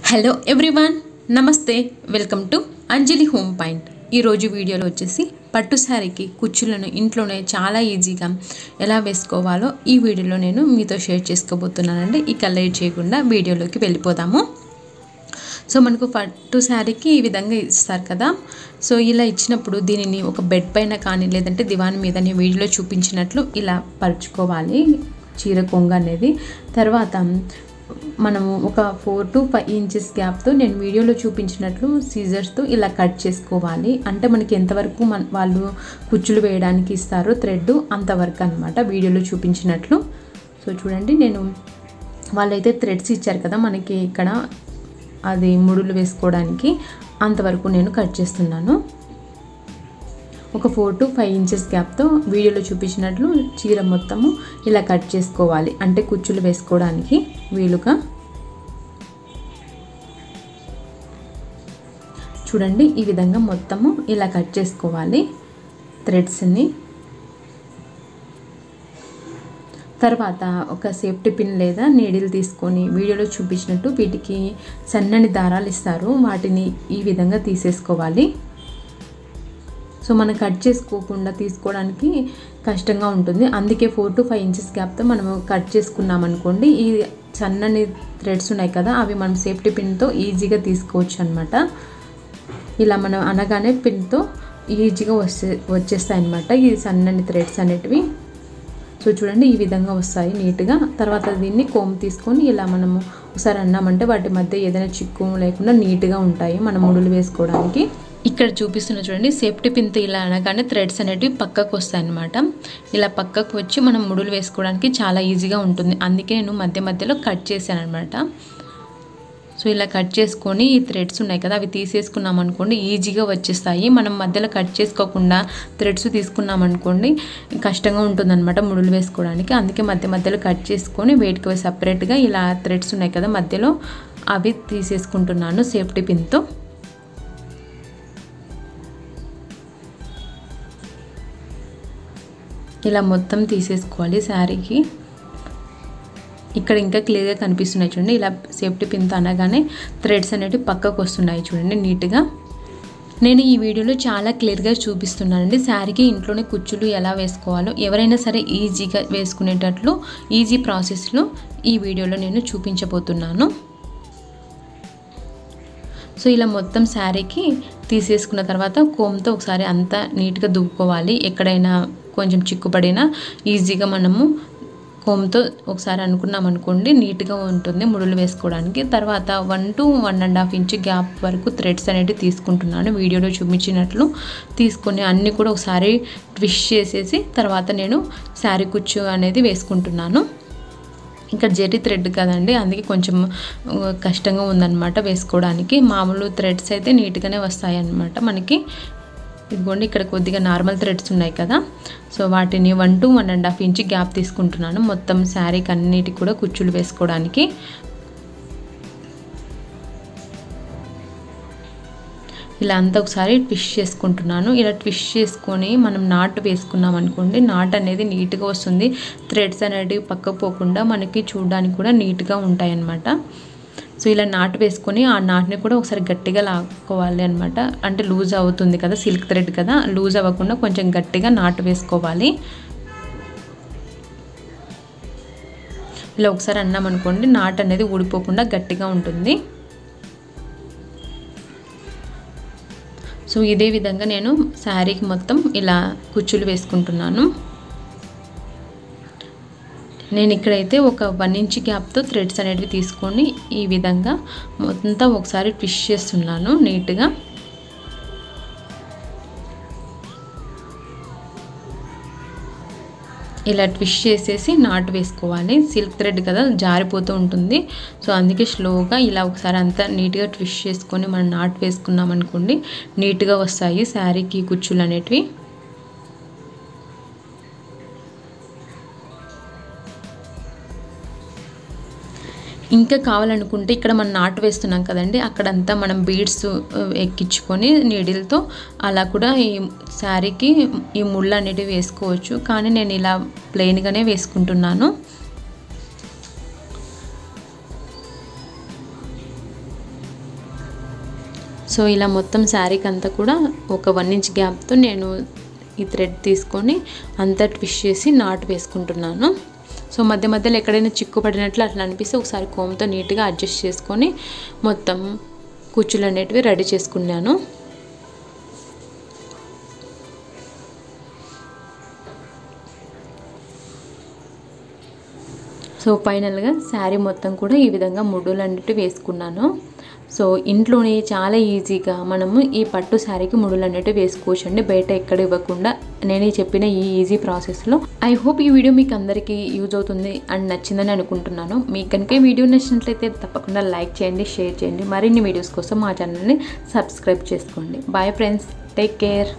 Hello everyone, నమస్తే. Welcome to Anjali home point. ఈరోజు వీడియోలో వచ్చేసి పట్టు శారీకి కుచ్చులను ఇంట్లోనే చాలా ఈజీగా ఎలా వేసుకోవాలో ఈ వీడియోలో నేను మీతో షేర్ చేసుకోబోతున్నానండి. ఇక లేట్ చేయకుండా వీడియోలోకి వెళ్ళిపోదాము. సో మనకు పట్టు శారీకి ఈ విధంగా ఇస్తారు కదా. సో ఇలా ఇచ్చినప్పుడు దీనిని ఒక బెడ్ పైన కానీ లేదంటే దివాన్ మీద వీడియోలో చూపించినట్లు ఇలా పరుచుకోవాలి చీర కొంగ అనేది. తర్వాత మనము ఒక 4 to 5 ఇంచెస్ గ్యాప్తో నేను వీడియోలో చూపించినట్లు సీజర్స్తో ఇలా కట్ చేసుకోవాలి. అంటే మనకి ఎంతవరకు వాళ్ళు కుచ్చులు వేయడానికి ఇస్తారో థ్రెడ్ అంతవరకు అనమాట వీడియోలో చూపించినట్లు. సో చూడండి, నేను వాళ్ళైతే థ్రెడ్స్ ఇచ్చారు కదా మనకి ఇక్కడ, అది ముడులు వేసుకోవడానికి అంతవరకు నేను కట్ చేస్తున్నాను. ఒక 4 to 5 ఇంచెస్ గ్యాప్తో వీడియోలో చూపించినట్లు చీర మొత్తము ఇలా కట్ చేసుకోవాలి. అంటే కుచ్చులు వేసుకోవడానికి వీలుగా. చూడండి, ఈ విధంగా మొత్తము ఇలా కట్ చేసుకోవాలి థ్రెడ్స్ని. తర్వాత ఒక సేఫ్టీ పిన్ లేదా నీడిల్ తీసుకొని వీడియోలో చూపించినట్టు వీటికి సన్నని దారాలు ఇస్తారు, వాటిని ఈ విధంగా తీసేసుకోవాలి. సో మనం కట్ చేసుకోకుండా తీసుకోవడానికి కష్టంగా ఉంటుంది, అందుకే 4 to 5 ఇంచెస్ గ్యాప్తో మనము కట్ చేసుకున్నాం అనుకోండి, ఈ సన్నని థ్రెడ్స్ ఉన్నాయి కదా అవి మనం సేఫ్టీ పిన్తో ఈజీగా తీసుకోవచ్చు అనమాట. ఇలా మనం అనగానే పిన్తో ఈజీగా వచ్చేస్తాయి అన్నమాట ఈ సన్నని థ్రెడ్స్ అనేటివి. సో చూడండి, ఈ విధంగా వస్తాయి నీట్గా. తర్వాత దీన్ని కోమ్ తీసుకొని ఇలా మనము ఒకసారి అన్నామంటే వాటి మధ్య ఏదైనా చిక్కు లేకుండా నీట్గా ఉంటాయి మనం ముడులు వేసుకోవడానికి. ఇక్కడ చూపిస్తున్న చూడండి, సేఫ్టీ పిన్తో ఇలా అనగానే థ్రెడ్స్ అనేటివి పక్కకు వస్తాయి అన్నమాట. ఇలా పక్కకు వచ్చి మనం ముడులు వేసుకోవడానికి చాలా ఈజీగా ఉంటుంది, అందుకే నేను మధ్య మధ్యలో కట్ చేశాను అనమాట. సో ఇలా కట్ చేసుకొని ఈ థ్రెడ్స్ ఉన్నాయి కదా అవి తీసేసుకున్నాం అనుకోండి ఈజీగా వచ్చేస్తాయి. మనం మధ్యలో కట్ చేసుకోకుండా థ్రెడ్స్ తీసుకున్నాం అనుకోండి కష్టంగా ఉంటుందన్నమాట ముడులు వేసుకోవడానికి. అందుకే మధ్య మధ్యలో కట్ చేసుకొని వేటికి సపరేట్గా ఇలా థ్రెడ్స్ ఉన్నాయి కదా మధ్యలో అవి తీసేసుకుంటున్నాను సేఫ్టీ పిన్తో. ఇలా మొత్తం తీసేసుకోవాలి శారీకి. ఇక్కడ ఇంకా క్లియర్గా కనిపిస్తున్నాయి చూడండి, ఇలా సేఫ్టీ పిన్తో అనగానే థ్రెడ్స్ అనేవి పక్కకు వస్తున్నాయి చూడండి నీట్గా. నేను ఈ వీడియోలో చాలా క్లియర్గా చూపిస్తున్నానండి శారీకి ఇంట్లోనే కుచ్చులు ఎలా వేసుకోవాలో. ఎవరైనా సరే ఈజీగా వేసుకునేటట్లు ఈజీ ప్రాసెస్లో ఈ వీడియోలో నేను చూపించబోతున్నాను. సో ఇలా మొత్తం శారీకి తీసేసుకున్న తర్వాత కోమ్తో ఒకసారి అంతా నీట్గా దువ్వుకోవాలి. ఎక్కడైనా కొంచెం చిక్కుపడినా ఈజీగా మనము కోమ్తో ఒకసారి అనుకున్నాం అనుకోండి నీట్గా ఉంటుంది ముడులు వేసుకోవడానికి. తర్వాత 1 to 1.5 ఇంచ్ గ్యాప్ వరకు థ్రెడ్స్ అనేవి తీసుకుంటున్నాను వీడియోలో చూపించినట్లు. తీసుకొని అన్నీ కూడా ఒకసారి ట్విస్ట్ చేసేసి తర్వాత నేను శారీ కుచ్చు అనేది వేసుకుంటున్నాను. ఇంకా జెరీ థ్రెడ్ కదండి, అందుకే కొంచెం కష్టంగా ఉందన్నమాట వేసుకోవడానికి. మామూలు థ్రెడ్స్ అయితే నీట్గానే వస్తాయి అన్నమాట మనకి. ఇదిగోండి, ఇక్కడ కొద్దిగా నార్మల్ థ్రెడ్స్ ఉన్నాయి కదా, సో వాటిని 1 to 1.5 ఇంచ్ గ్యాప్ తీసుకుంటున్నాను మొత్తం శారీకి అన్నిటికి కూడా కుచ్చులు వేసుకోవడానికి. ఇలా అంతా ఒకసారి ట్విస్ట్ చేసుకుంటున్నాను. ఇలా ట్విస్ట్ చేసుకొని మనం నాటు వేసుకున్నాం అనుకోండి నాట్ అనేది నీట్గా వస్తుంది. థ్రెడ్స్ అనేటివి పక్కకు పోకుండా మనకి చూడడానికి కూడా నీట్గా ఉంటాయి అన్నమాట. సో ఇలా నాటు వేసుకొని ఆ నాటుని కూడా ఒకసారి గట్టిగా లాక్కోవాలి అనమాట. అంటే లూజ్ అవుతుంది కదా, సిల్క్ థ్రెడ్ కదా, లూజ్ అవ్వకుండా కొంచెం గట్టిగా నాటు వేసుకోవాలి. ఇలా ఒకసారి అన్నాం అనుకోండి నాటు అనేది ఊడిపోకుండా గట్టిగా ఉంటుంది. సో ఇదే విధంగా నేను శారీకి మొత్తం ఇలా కుచ్చులు వేసుకుంటున్నాను. నేను ఇక్కడైతే ఒక 1 ఇంచ్ గ్యాప్తో థ్రెడ్స్ అనేటివి తీసుకొని ఈ విధంగా మొత్తం ఒకసారి ట్విస్ట్ చేస్తున్నాను నీట్గా. ఇలా ట్విస్ట్ చేసేసి నాటు వేసుకోవాలి. సిల్క్ థ్రెడ్ కదా జారిపోతూ ఉంటుంది, సో అందుకే స్లోగా ఇలా ఒకసారి అంతా నీట్గా ట్విస్ట్ చేసుకొని మనం నాటు వేసుకున్నాం అనుకోండి నీట్గా వస్తాయి శారీకి కుచ్చులు అనేటివి. ఇంకా కావాలనుకుంటే ఇక్కడ మనం నాటు వేస్తున్నాం కదండి అక్కడంతా మనం బీడ్స్ ఎక్కించుకొని నీడిల్తో అలా కూడా ఈ శారీకి ఈ ముళ్ళు అనేటివి వేసుకోవచ్చు. కానీ నేను ఇలా ప్లెయిన్గానే వేసుకుంటున్నాను. సో ఇలా మొత్తం శారీకి అంతా కూడా ఒక 1 ఇంచ్ గ్యాప్తో నేను ఈ థ్రెడ్ తీసుకొని అంతా ట్విస్ట్ చేసి నాట్ వేసుకుంటున్నాను. సో మధ్య మధ్యలో ఎక్కడైనా చిక్కు పడినట్లు అట్లా అనిపిస్తే ఒకసారి కోమ్తో నీట్గా అడ్జస్ట్ చేసుకొని మొత్తం కుచ్చులు అనేటివి రెడీ చేసుకున్నాను. సో ఫైనల్గా శారీ మొత్తం కూడా ఈ విధంగా ముడులు అనేటివి వేసుకున్నాను. సో ఇంట్లోనే చాలా ఈజీగా మనము ఈ పట్టు శారీకి ముడులు అనేటివి వేసుకోవచ్చండి, బయట ఎక్కడ ఇవ్వకుండా నేను చెప్పిన ఈ ఈజీ ప్రాసెస్లో. ఐ హోప్ ఈ వీడియో మీకు అందరికీ యూజ్ అవుతుంది అండ్ నచ్చిందని అనుకుంటున్నాను. మీకు కనుక ఈ వీడియో నచ్చినట్లయితే తప్పకుండా లైక్ చేయండి, షేర్ చేయండి. మరిన్ని వీడియోస్ కోసం మా ఛానల్ని సబ్స్క్రైబ్ చేసుకోండి. Bye friends, take care.